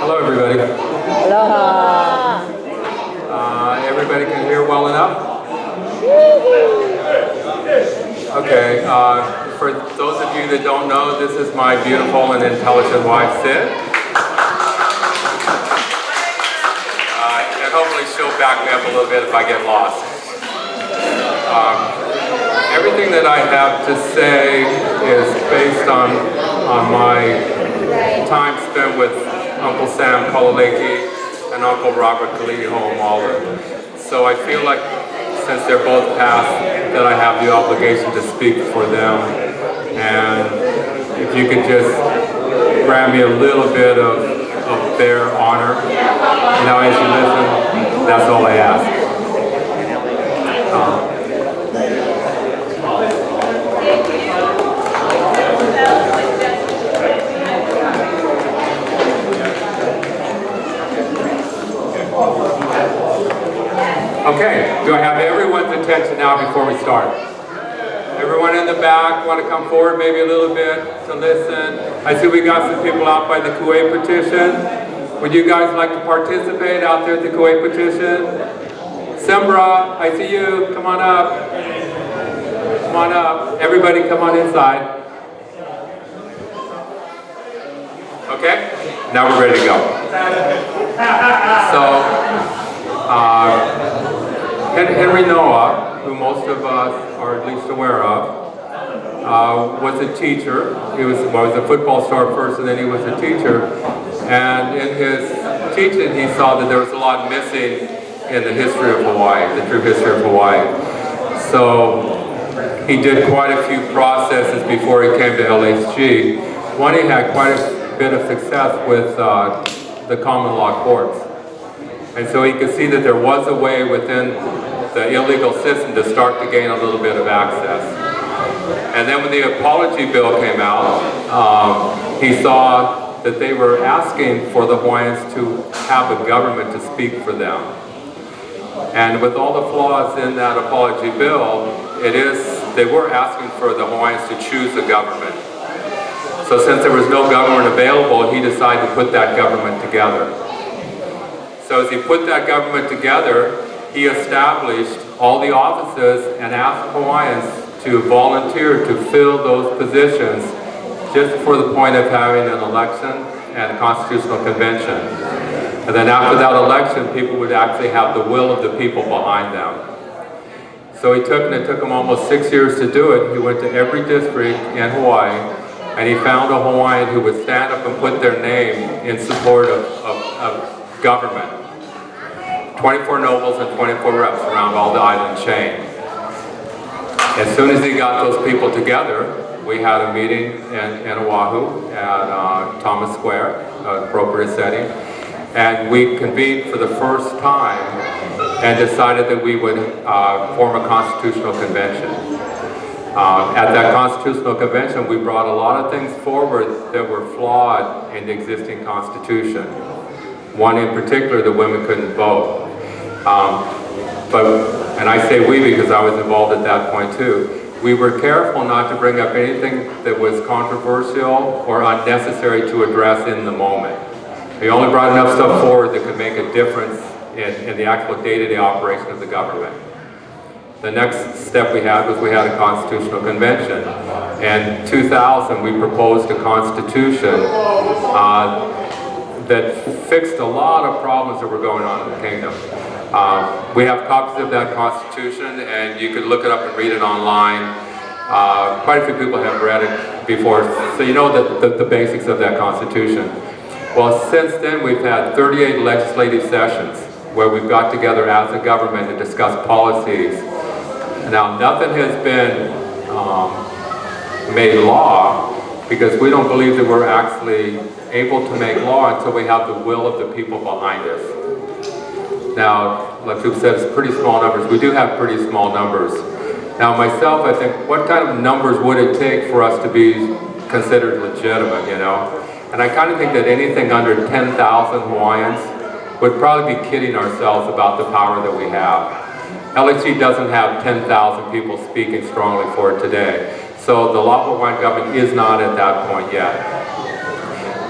Hello, everybody. Aloha. Everybody can hear well enough? Okay, for those of you that don't know, this is my beautiful and intelligent wife, Sid. And hopefully she'll back me up a little bit if I get lost. Everything that I have to say is based on my time spent with Uncle Sam Kalaleki and Uncle Robert Kalihi Ho'omala. So I feel like since they're both passed that I have the obligation to speak for them. And if you could just grant me a little bit of their honor, as you listen, that's all I ask. Okay, do I have everyone's attention now before we start? Everyone in the back want to come forward maybe a little bit to listen? I see we got some people out by the Kuwait petition. Would you guys like to participate out there at the Kuwait petition? Sembra, I see you. Come on up. Come on up. Everybody come on inside. Okay, now we're ready to go. So, Henry Noah, who most of us are at least aware of, was a teacher. He was a football star first, and then he was a teacher. And in his teaching, he saw that there was a lot missing in the history of Hawaii, the true history of Hawaii. So he did quite a few processes before he came to LHG. One, he had quite a bit of success with the common law courts. And so he could see that there was a way within the illegal system to start to gain a little bit of access. And then when the apology bill came out, he saw that they were asking for the Hawaiians to have a government to speak for them. And with all the flaws in that apology bill, they were asking for the Hawaiians to choose a government. So since there was no government available, he decided to put that government together. So as he put that government together, he established all the offices and asked Hawaiians to volunteer to fill those positions just for the point of having an election and a constitutional convention. And then after that election, people would actually have the will of the people behind them. So it took him almost 6 years to do it. He went to every district in Hawaii, and he found a Hawaiian who would stand up and put their name in support of government. 24 nobles and 24 reps around all the island chain. As soon as he got those people together, we had a meeting in Oahu at Thomas Square, an appropriate setting, and we convened for the first time and decided that we would form a constitutional convention. At that constitutional convention, we brought a lot of things forward that were flawed in the existing constitution. One in particular, the women couldn't vote. And I say we because I was involved at that point too. We were careful not to bring up anything that was controversial or unnecessary to address in the moment. We only brought enough stuff forward that could make a difference in the actual day-to-day operation of the government. The next step we had was we had a constitutional convention. In 2000, we proposed a constitution that fixed a lot of problems that were going on in the kingdom. We have copies of that constitution, and you could look it up and read it online. Quite a few people have read it before, so you know the basics of that constitution. Well, since then we've had 38 legislative sessions where we've got together as a government to discuss policies. Now, nothing has been made law because we don't believe that we're actually able to make law until we have the will of the people behind us. Now, like you said, it's pretty small numbers. We do have pretty small numbers. Now, myself, I think, what kind of numbers would it take for us to be considered legitimate, And I kind of think that anything under 10,000 Hawaiians would probably be kidding ourselves about the power that we have. LHG doesn't have 10,000 people speaking strongly for it today. So the Lawful Hawaiian government is not at that point yet.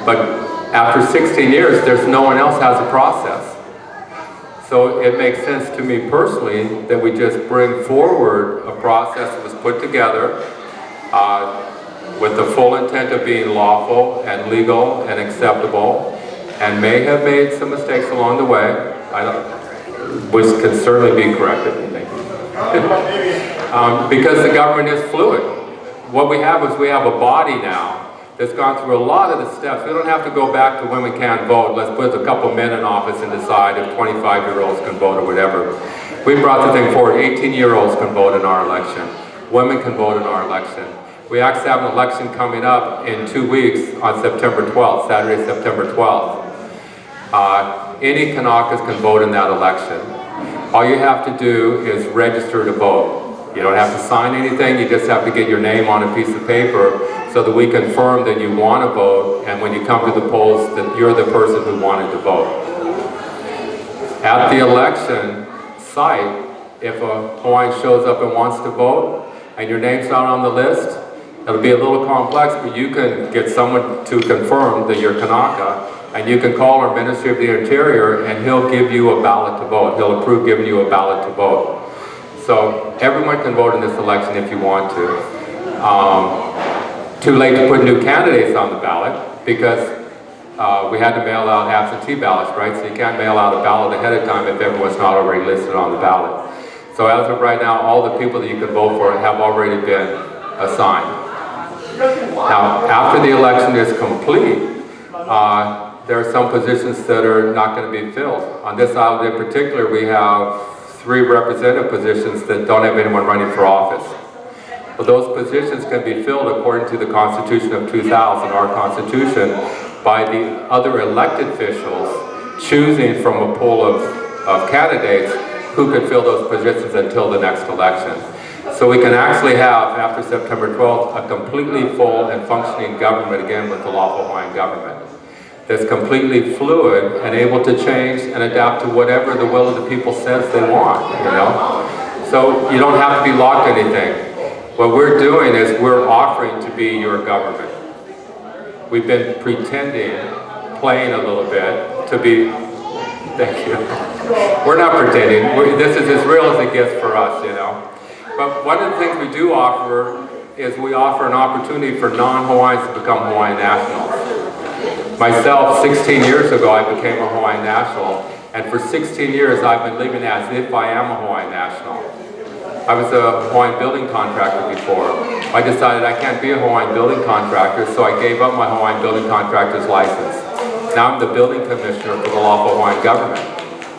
But after 16 years, there's no one else has a process. So it makes sense to me personally that we just bring forward a process that was put together with the full intent of being lawful and legal and acceptable, and may have made some mistakes along the way. Which can certainly be corrected. Because the government is fluid. What we have is we have a body now that's gone through a lot of the steps. We don't have to go back to when we can't vote. Let's put a couple men in office and decide if 25-year-olds can vote or whatever. We brought the thing forward. 18-year-olds can vote in our election. Women can vote in our election. We actually have an election coming up in 2 weeks on September 12th, Saturday, September 12th. Any Kanakas can vote in that election. All you have to do is register to vote. You don't have to sign anything, you just have to get your name on a piece of paper so that we confirm that you want to vote, and when you come to the polls that you're the person who wanted to vote. At the election site, if a Hawaiian shows up and wants to vote and your name's not on the list, it'll be a little complex, but you can get someone to confirm that you're Kanaka, and you can call our Ministry of the Interior and he'll give you a ballot to vote. He'll approve giving you a ballot to vote. So everyone can vote in this election if you want to. Too late to put new candidates on the ballot because we had to mail out absentee ballots, right? So you can't mail out a ballot ahead of time if everyone's not already listed on the ballot. So as of right now, all the people that you can vote for have already been assigned. Now, after the election is complete, there are some positions that are not going to be filled. On this island in particular, we have 3 representative positions that don't have anyone running for office. But those positions can be filled according to the Constitution of 2000, our Constitution, by the other elected officials choosing from a pool of candidates who could fill those positions until the next election. So we can actually have, after September 12th, a completely full and functioning government again with the Lawful Hawaiian government. That's completely fluid and able to change and adapt to whatever the will of the people says they want, you know? So you don't have to be locked to anything. What we're doing is we're offering to be your government. We've been pretending, playing a little bit to be, thank you. We're not pretending, this is as real as it gets for us, you know? But one of the things we do offer is we offer an opportunity for non-Hawaiians to become Hawaiian nationals. Myself, 16 years ago, I became a Hawaiian national, and for 16 years I've been living as if I am a Hawaiian national. I was a Hawaiian building contractor before. I decided I can't be a Hawaiian building contractor, so I gave up my Hawaiian building contractor's license. Now I'm the building commissioner for the Lawful Hawaiian government.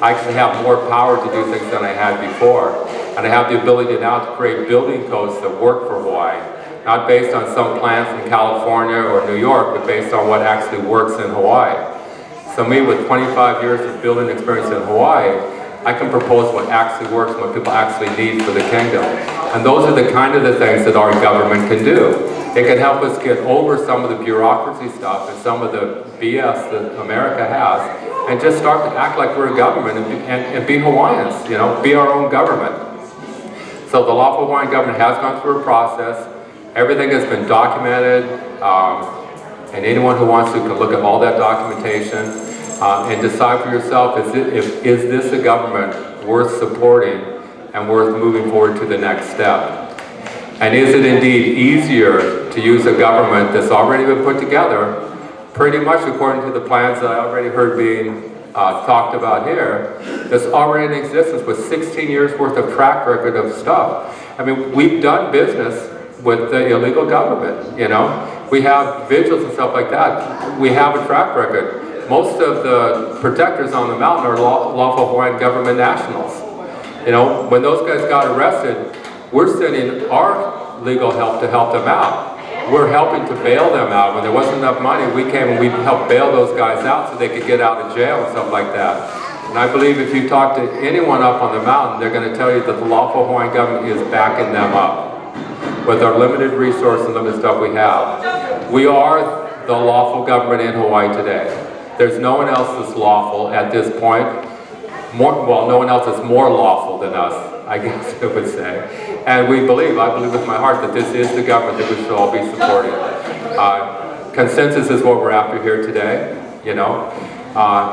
I actually have more power to do things than I had before, and I have the ability now to create building codes that work for Hawaii. Not based on some plan from California or New York, but based on what actually works in Hawaii. So me, with 25 years of building experience in Hawaii, I can propose what actually works and what people actually need for the kingdom. And those are the kind of the things that our government can do. It can help us get over some of the bureaucracy stuff and some of the BS that America has, and just start to act like we're a government and be Hawaiians, you know, be our own government. So the Lawful Hawaiian government has gone through a process. Everything has been documented, and anyone who wants to can look at all that documentation and decide for yourself, is this a government worth supporting and worth moving forward to the next step? And is it indeed easier to use a government that's already been put together, pretty much according to the plans that I already heard being talked about here, that's already in existence with 16 years worth of track record of stuff. I mean, we've done business with the illegal government, you know. We have vigils and stuff like that. We have a track record. Most of the protectors on the mountain are Lawful Hawaiian government nationals. You know, when those guys got arrested, we're sending our legal help to help them out. We're helping to bail them out. When there wasn't enough money, we came and we helped bail those guys out so they could get out of jail and stuff like that. And I believe if you talk to anyone up on the mountain, they're going to tell you that the Lawful Hawaiian government is backing them up. With our limited resource and limited stuff we have. We are the lawful government in Hawaii today. There's no one else that's lawful at this point. No one else is more lawful than us, I guess I would say. And I believe with my heart that this is the government that we should all be supporting. Consensus is what we're after here today. you know.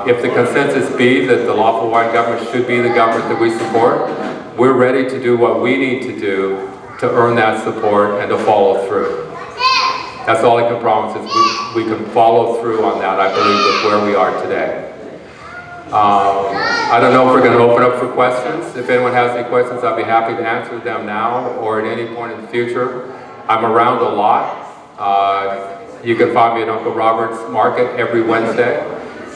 If the consensus be that the Lawful Hawaiian government should be the government that we support, we're ready to do what we need to do to earn that support and to follow through. That's all I can promise is we can follow through on that, I believe, with where we are today. I don't know if we're going to open up for questions. If anyone has any questions, I'd be happy to answer them now or at any point in the future. I'm around a lot. You can find me at Uncle Robert's Market every Wednesday.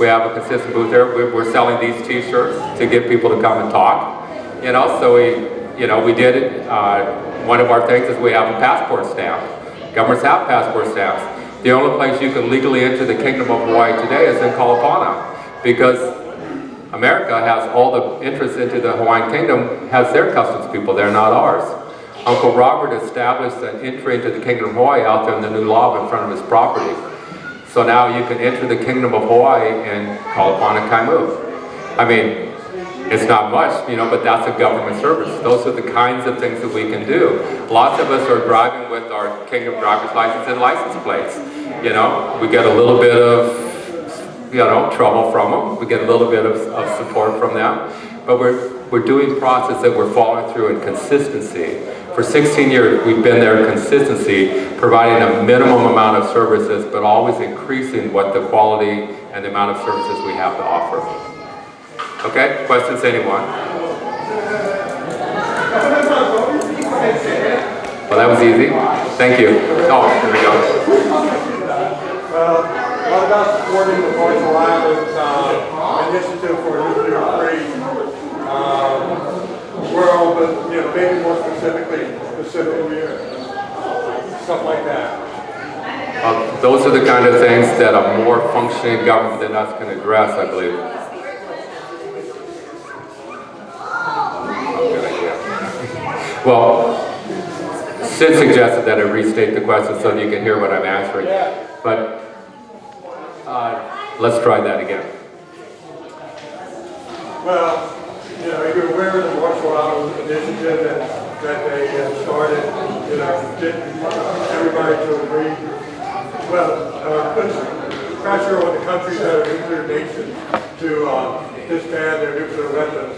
We have a consistent booth there. We're selling these T-shirts to get people to come and talk. You know, so we did it. One of our things is we have a passport stamp. Governments have passport stamps. The only place you can legally enter the Kingdom of Hawaii today is in Kalapana, because America has all the interest into the Hawaiian Kingdom, has their customs people, they're not ours. Uncle Robert established an entry into the Kingdom of Hawaii out there in the new law in front of his property. So now you can enter the Kingdom of Hawaii in Kalapana Kaimu. I mean, it's not much, you know, but that's a government service. Those are the kinds of things that we can do. Lots of us are driving with our Kingdom driver's license and license plates. You know, we get a little bit of, you know, trouble from them. We get a little bit of support from them. But we're doing process that we're following through in consistency. For 16 years, we've been there in consistency, providing a minimum amount of services, but always increasing what the quality and the amount of services we have to offer. Okay, questions, anyone? Well, that was easy. Thank you. Oh, here we go. What about supporting the Marshall Islands initiative for a nuclear-free world, but you know, maybe more specifically, Pacific Year, stuff like that? Those are the kind of things that a more functioning government than us can address, I believe. Well, Sid suggested that I restate the question so that you can hear what I'm answering. But let's try that again. Well, you know, you're aware of the Marshall Islands initiative that they started, you know, getting everybody to agree. Well, puts pressure on the countries that are nuclear nations to disband their nuclear weapons.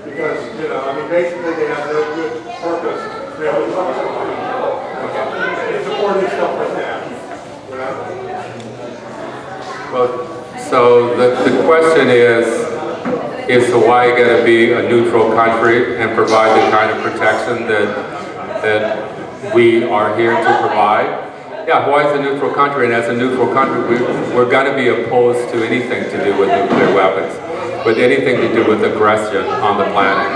Because, you know, I mean, basically they have no good purpose. They have no purpose. It's supporting stuff like that. You know? Well, so the question is Hawaii going to be a neutral country and provide the kind of protection that we are here to provide? Yeah, Hawaii is a neutral country, and as a neutral country, we're going to be opposed to anything to do with nuclear weapons, with anything to do with aggression on the planet.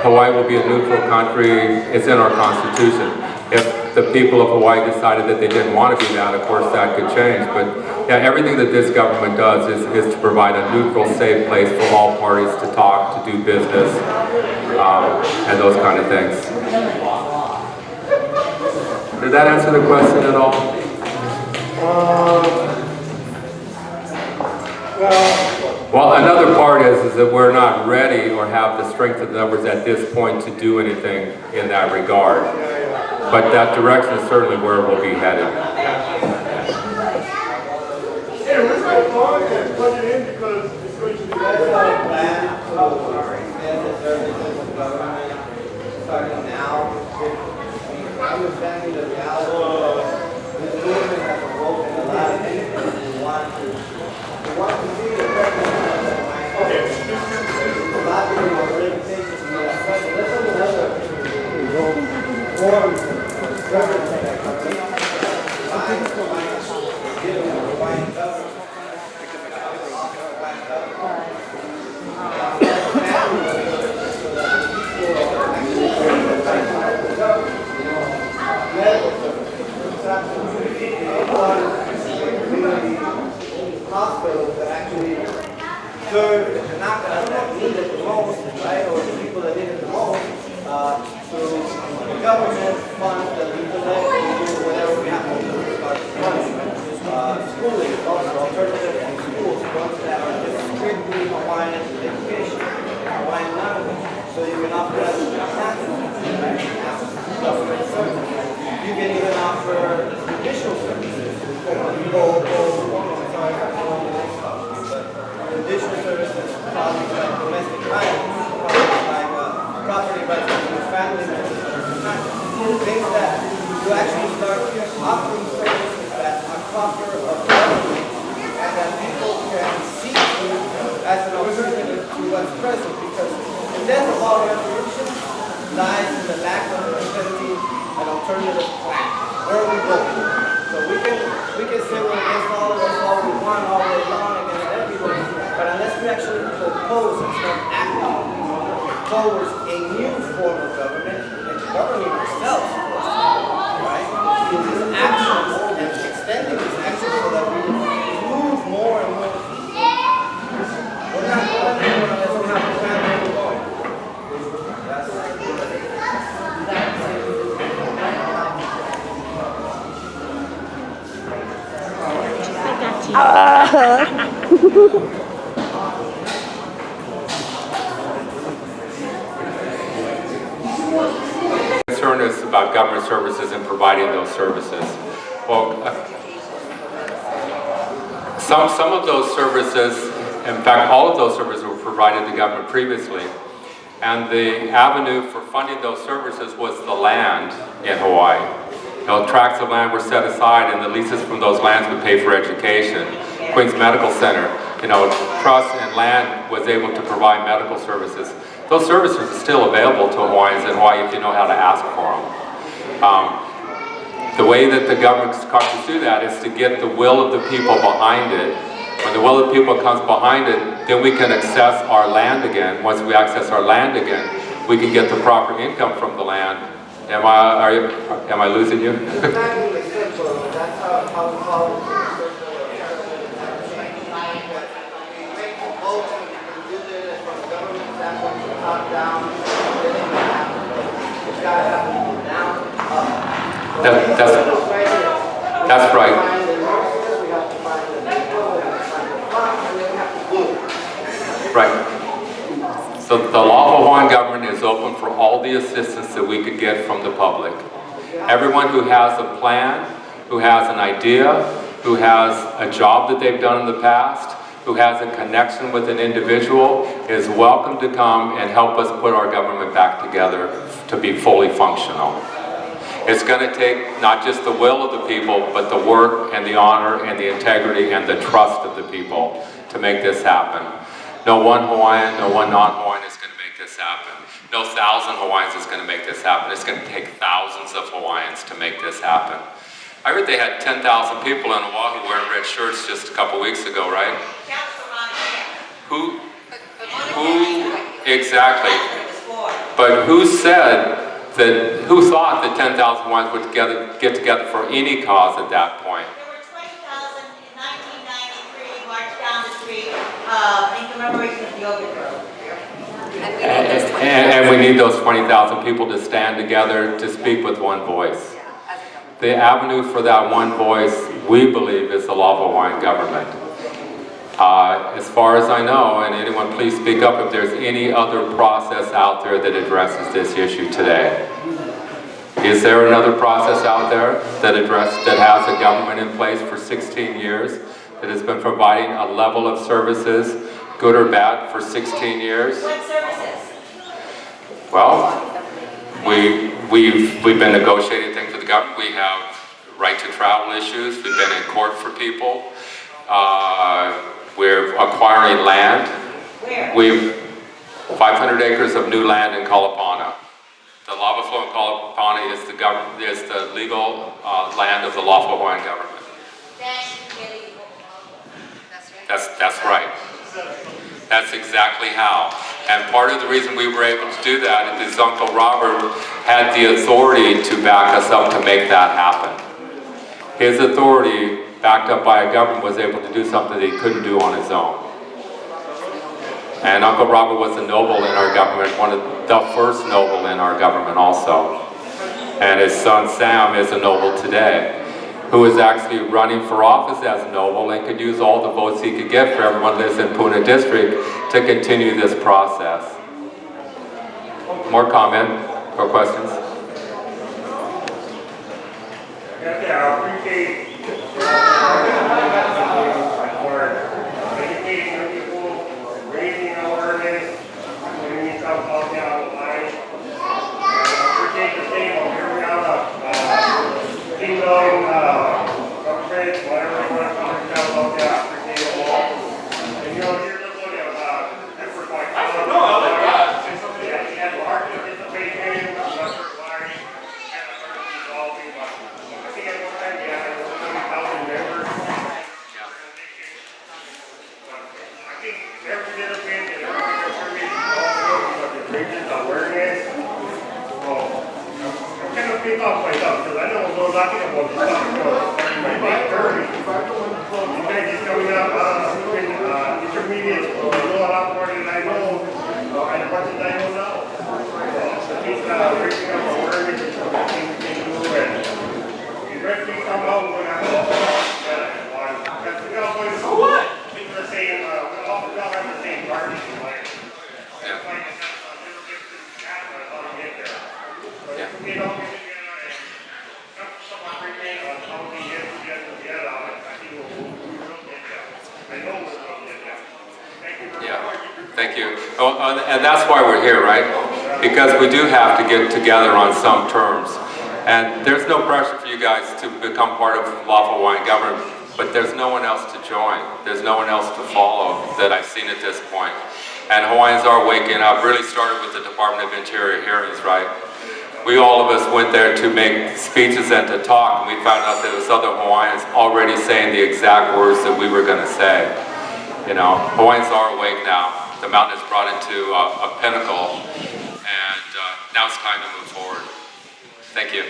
Hawaii will be a neutral country. It's in our Constitution. If the people of Hawaii decided that they didn't want to be that, of course that could change. But yeah, everything that this government does is to provide a neutral, safe place for all parties to talk, to do business, and those kind of things. Did that answer the question at all? Well, another part is that we're not ready or have the strength of numbers at this point to do anything in that regard. But that direction is certainly where we'll be headed. Yeah, we're going to plug and plug it in because it's going to be plan for extended services of government starting now. Understanding the reality this movement has awoken a lot of people who want to see the president of my country. A lot of people are already taking to me that question. Let's look at other forms of government that come in. Giving the Hawaiian government. Hospitals that actually serve the Kanaka that need it the most, right, or the people that need it the most, so the government funds the legal whatever we have to do to start funding. Schooling, also alternative schools, ones that are just strictly Hawaiian education, Hawaiian language, so you can offer that to government service. You can even offer offering services that are proper of government and that people can see as an alternative to what's present, because the death of all revolutions lies in the lack of presenting an alternative plan. Where are we going? So we can say we're against all of this, all we want, all we're wrong, against everybody, but unless we actually propose and start acting towards a new form of government and governing ourselves, right? Through these actions and extending these actions so that we move more and more people. We're not going anywhere unless we have a plan where we're going. Concern is about government services and providing those services. Well, some of those services, in fact, all of those services were provided to government previously, and the avenue for funding those services was the land in Hawaii. Tracts of land were set aside, and the leases from those lands would pay for education. Queens Medical Center, trust and land was able to provide medical services. Those services are still available to Hawaiians in Hawaii if you know how to ask for them. The way that the government comes to do that is to get the will of the people behind it. When the will of the people comes behind it, then we can access our land again. Once we access our land again, we can get the proper income from the land. Am I losing you? It's not really simple. That's how we follow the circle. Make the votes and we can do it from the government standpoint from top down. It ain't gonna happen. It's gotta happen from down up. That's right. We have to find the nurses, we have to find the people, we have to find the funds, and then we have to do it. Right. So the Lawful Hawaiian government is open for all the assistance that we could get from the public. Everyone who has a plan, who has an idea, who has a job that they've done in the past, who has a connection with an individual, is welcome to come and help us put our government back together to be fully functional. It's going to take not just the will of the people, but the work and the honor and the integrity and the trust of the people to make this happen. No one Hawaiian, no one non-Hawaiian is going to make this happen. No 1,000 Hawaiians is going to make this happen. It's going to take thousands of Hawaiians to make this happen. I heard they had 10,000 people in Oahu wearing red shirts just a couple weeks ago, right? Who exactly? But who said that, who thought that 10,000 Hawaiians would get together for any cause at that point? There were 20,000 in 1993 marched down the street in commemoration of the overthrow. And we need those 20,000 people to stand together to speak with one voice. The avenue for that one voice, we believe, is the Lawful Hawaiian government. As far as I know, and anyone please speak up if there's any other process out there that addresses this issue today. Is there another process out there that has a government in place for 16 years, that has been providing a level of services, good or bad, for 16 years? What services? Well, we've been negotiating things with the government. We have right to travel issues. We've been in court for people. We're acquiring land. Where? We've 500 acres of new land in Kalapana. The lava flow in Kalapana is the legal land of the Lawful Hawaiian government. That's right. That's exactly how. And part of the reason we were able to do that is Uncle Robert had the authority to back us up to make that happen. His authority, backed up by a government, was able to do something that he couldn't do on his own. And Uncle Robert was a noble in our government, one of the first noble in our government also. And his son Sam is a noble today, who is actually running for office as a noble and could use all the votes he could get for everyone who lives in Puna District to continue this process. More comment or questions? Yeah, I appreciate for educating young people, raising awareness, bringing some out down the line. I appreciate the same on here. We have a bingo phone, upgrades, whatever you want to tell about that, I appreciate it all. And you know, you're just looking at, efforts like. I don't know, I'll let God say something. Yeah, he had hard participation, I'm not sure why, and I'm sure it's resolving, but I think at one time we had over 20,000 members. I think every bit of it, and everything also, but the greatest awareness. Well, I'm kind of pissed off myself because I know we're talking about this stuff starting by May 30. You guys just coming up in intermediate school, you know a lot more than I know, and as much as I know now. So at least raising up awareness is something we can do, and eventually somehow we're going to have to because we all going to so what? People are saying, we all have the same garbage in life. It's like it's not a little bit to how to get there. But if we get all together and someone remain on how we get together, I think we will get there. I know we will get there. Thank you very much. Thank you. Oh, and that's why we're here, right? Because we do have to get together on some terms. And there's no pressure for you guys to become part of Lawful Hawaiian government, but there's no one else to join. There's no one else to follow that I've seen at this point. And Hawaiians are waking up. Really started with the Department of Interior hearings, right? All of us went there to make speeches and to talk, and we found out that there was other Hawaiians already saying the exact words that we were going to say. You know, Hawaiians are awake now. The mountain is brought into a pinnacle, and now it's time to move forward. Thank you.